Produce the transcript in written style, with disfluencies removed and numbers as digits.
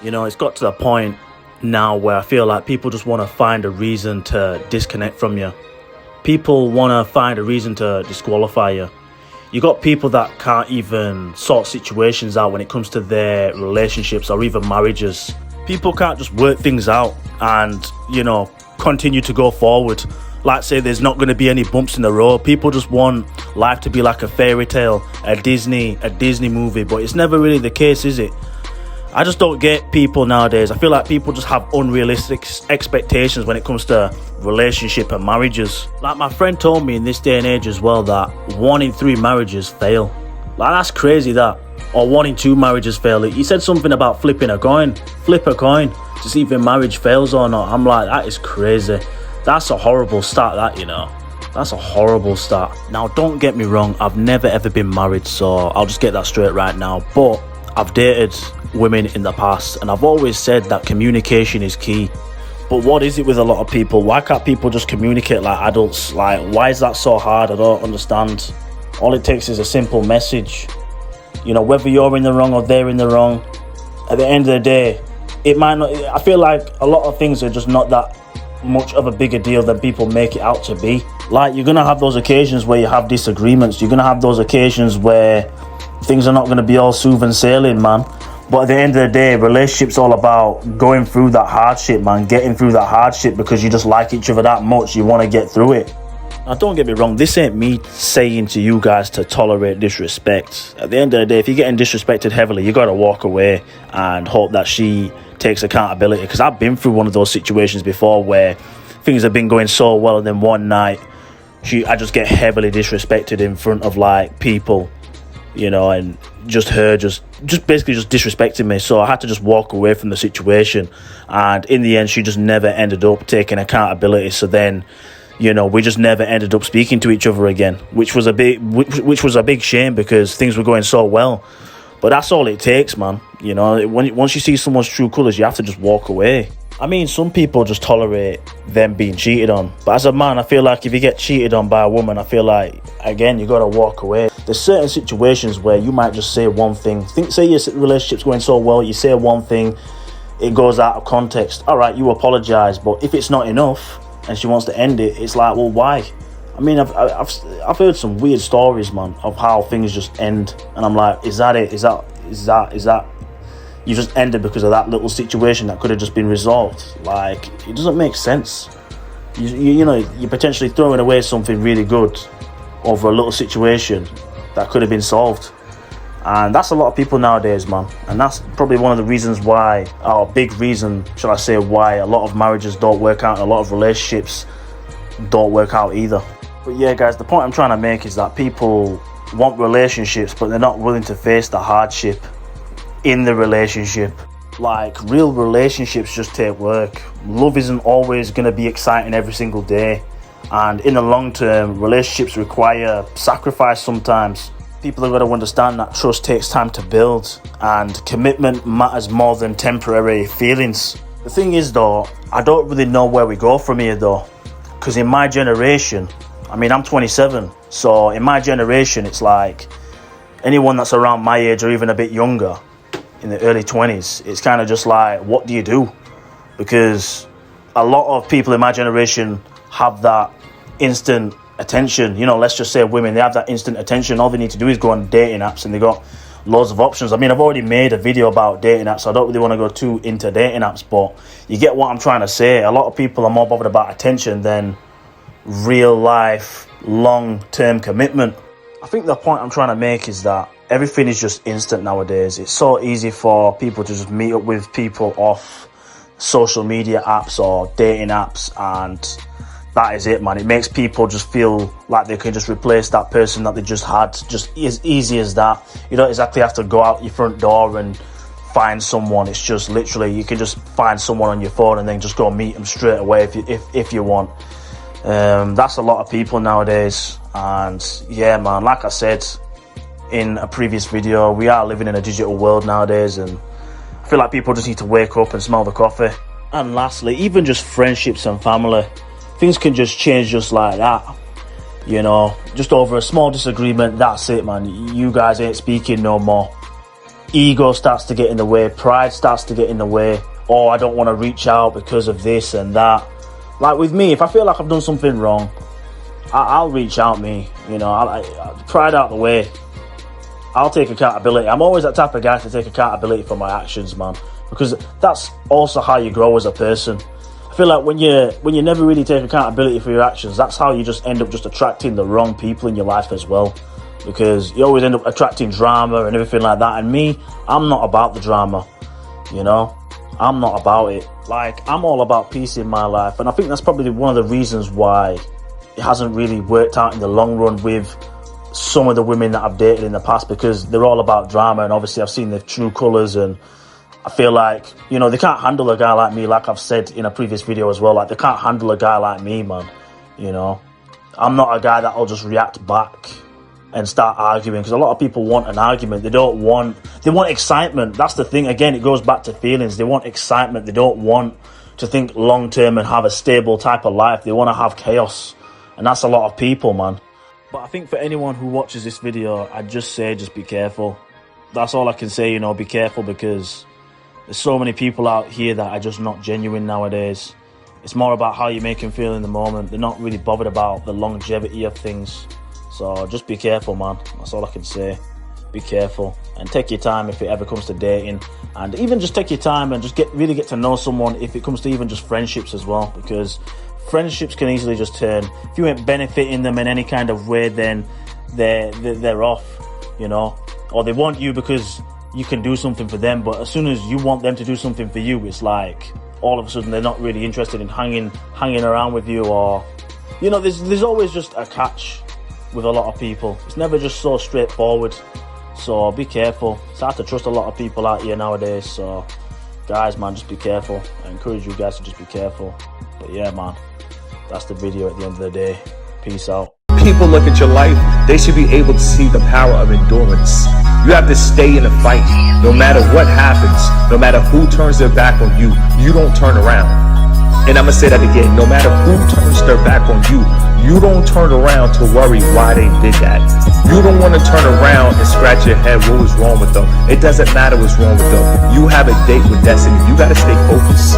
You know, it's got to the point now where I feel like people just want to find a reason to disconnect from you. People want to find a reason to disqualify you. You got people that can't even sort situations out when it comes to their relationships or even marriages. People can't just work things out and, you know, continue to go forward. Like say there's not going to be any bumps in the road. People just want life to be like a fairy tale, a Disney movie, but it's never really the case, is it? I just don't get people nowadays. I feel like people just have unrealistic expectations when it comes to relationship and marriages. Like my friend told me in this day and age as well that 1 in 3 marriages fail. Like that's crazy that. Or 1 in 2 marriages fail. He said something about flipping a coin. Flip a coin to see if your marriage fails or not. I'm like, that is crazy. That's a horrible start, that, you know. That's a horrible start. Now, don't get me wrong. I've never ever been married, so I'll just get that straight right now. But I've dated women in the past, and I've always said that communication is key. But what is it with a lot of people? Why can't people just communicate like adults? Like, why is that so hard? I don't understand. All it takes is a simple message. You know, whether you're in the wrong or they're in the wrong, at the end of the day, it might not. I feel like a lot of things are just not that much of a bigger deal than people make it out to be. Like, you're gonna have those occasions where you have disagreements. You're gonna have those occasions where things are not gonna be all smooth sailing, man. But at the end of the day, relationship's all about going through that hardship, man. Getting through that hardship because you just like each other that much. You want to get through it. Now, don't get me wrong. This ain't me saying to you guys to tolerate disrespect. At the end of the day, if you're getting disrespected heavily, you got to walk away and hope that she takes accountability. Because I've been through one of those situations before where things have been going so well, and then one night, I just get heavily disrespected in front of, like, people. You know, and just basically disrespecting me. So I had to just walk away from the situation, and in the end she just never ended up taking accountability. So then, you know, we just never ended up speaking to each other again, which was a big shame because things were going so well. But that's all it takes, man. You know, once you see someone's true colours, you have to just walk away. I mean, some people just tolerate them being cheated on. But as a man, I feel like if you get cheated on by a woman, I feel like, again, you got to walk away. There's certain situations where you might just say one thing. Say your relationship's going so well, you say one thing, it goes out of context. All right, you apologise, but if it's not enough and she wants to end it, it's like, well, why? I mean, I've heard some weird stories, man, of how things just end. And I'm like, is that it? Is that you just ended because of that little situation that could have just been resolved? Like, it doesn't make sense. You know, you're potentially throwing away something really good over a little situation that could have been solved. And that's a lot of people nowadays, man. And that's probably one of the reasons why, or a big reason, shall I say, why a lot of marriages don't work out and a lot of relationships don't work out either. But yeah, guys, the point I'm trying to make is that people want relationships, but they're not willing to face the hardship in the relationship. Like, real relationships just take work. Love isn't always going to be exciting every single day, and in the long term, relationships require sacrifice sometimes. People have got to understand that trust takes time to build, and commitment matters more than temporary feelings. The thing is, though, I don't really know where we go from here, though, because in my generation, I mean, I'm 27, so in my generation, it's like anyone that's around my age or even a bit younger, in the early 20s, it's kind of just like, what do you do? Because a lot of people in my generation have that instant attention. You know, let's just say women, they have that instant attention. All they need to do is go on dating apps and they got loads of options. I mean, I've already made a video about dating apps, so I don't really want to go too into dating apps, but you get what I'm trying to say. A lot of people are more bothered about attention than real life, long-term commitment. I think the point I'm trying to make is that everything is just instant nowadays. It's so easy for people to just meet up with people off social media apps or dating apps, and that is it, man. It makes people just feel like they can just replace that person that they just had, just as easy as that. You don't exactly have to go out your front door and find someone. It's just literally, you can just find someone on your phone and then just go meet them straight away if you want. That's a lot of people nowadays. And yeah, man, like I said in a previous video, we are living in a digital world nowadays, and I feel like people just need to wake up and smell the coffee. And lastly, even just friendships and family, things can just change just like that. You know, just over a small disagreement, that's it, man. You guys ain't speaking no more. ego starts to get in the way, pride starts to get in the way. Oh, I don't want to reach out because of this and that. Like with me, if I feel like I've done something wrong, I'll reach out, me. You know, pride out the way. I'll take accountability. I'm always that type of guy to take accountability for my actions, man, because that's also how you grow as a person. I feel like when you never really take accountability for your actions, that's how you just end up just attracting the wrong people in your life as well, because you always end up attracting drama and everything like that. And me, I'm not about the drama, you know. I'm not about it. Like, I'm all about peace in my life, and I think that's probably one of the reasons why it hasn't really worked out in the long run with some of the women that I've dated in the past, because they're all about drama, and obviously I've seen their true colours, and I feel like, you know, they can't handle a guy like me, like I've said in a previous video as well. Like, they can't handle a guy like me, man. You know, I'm not a guy that'll just react back and start arguing, because a lot of people want an argument. They want excitement. That's the thing. Again, it goes back to feelings. They want excitement. They don't want to think long term and have a stable type of life. They want to have chaos, and that's a lot of people, man. But I think for anyone who watches this video, I'd just say, just be careful. That's all I can say, you know, be careful, because there's so many people out here that are just not genuine nowadays. It's more about how you make them feel in the moment. They're not really bothered about the longevity of things. So just be careful, man. That's all I can say. Be careful, and take your time if it ever comes to dating, and even just take your time and just really get to know someone if it comes to even just friendships as well, because friendships can easily just turn, if you ain't benefiting them in any kind of way, then they're off, you know, or they want you because you can do something for them. But as soon as you want them to do something for you, it's like all of a sudden they're not really interested in hanging around with you, or, you know, there's always just a catch with a lot of people. It's never just so straightforward. So be careful. It's hard to trust a lot of people out here nowadays. So guys, man, just be careful. I encourage you guys to just be careful. But yeah, man, that's the video at the end of the day. Peace out. People look at your life, they should be able to see the power of endurance. You have to stay in the fight. No matter what happens, no matter who turns their back on you, you don't turn around. And I'm going to say that again. No matter who turns their back on you, you don't turn around to worry why they did that. You don't want to turn around and scratch your head, what was wrong with them? It doesn't matter what's wrong with them. You have a date with destiny. You got to stay focused.